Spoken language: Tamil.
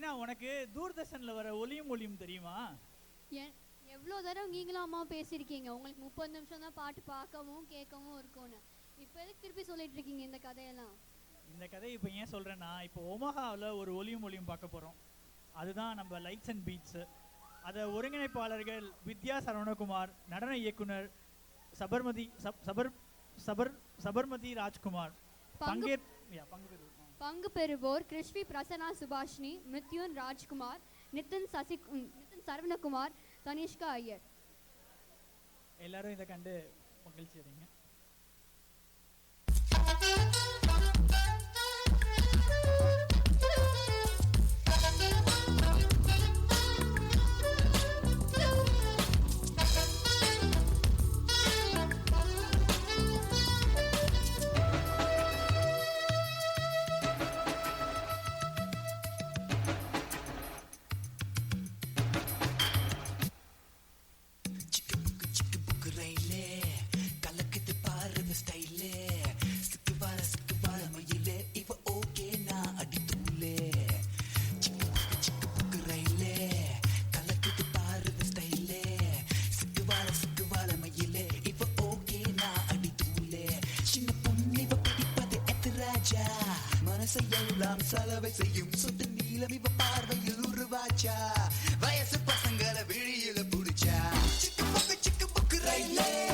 மீனா, உனக்கு தூர்தர்ஷன்ல வர ஒளியும் ஒளியும் தெரியுமா? எவ்வளோ தடவை நீங்களும் அம்மா பேசியிருக்கீங்க, உங்களுக்கு 30 நிமிஷம் தான் பாட்டு பார்க்கவும் கேட்கவும் இருக்கும்னு. இப்போ எதுக்கு திருப்பி சொல்லிட்டு இருக்கீங்க இந்த கதையெல்லாம்? இந்த கதையை இப்போ ஏன் சொல்கிறேன்னா, இப்போ ஒமஹாவில் ஒரு ஒளியும் ஒளியும் பார்க்க போகிறோம். அதுதான் நம்ம லைட்ஸ் அண்ட் பீட்ஸு. அதை ஒருங்கிணைப்பாளர்கள் வித்யா சரவணகுமார், நடன இயக்குனர் சபர்மதி ராஜ்குமார். பங்கு பெறுவோர் கிருஷ்வி பிரசன்னா சுபாஷினி, மித்யுன் ராஜ்குமார், நிதின் சரவணகுமார், தனிஷ்கா ஐயர். எல்லாரும் இதை கண்டு மகிழ்ச்சி அடைங்க. மனசையெல்லாம் சலவை செய்யும் சுட்டு நீளம் இவ பார்வையில் உருவாச்சா, வயசு பசங்களை விழியில புடிச்சா, சிக்கு புக்கு ரயிலே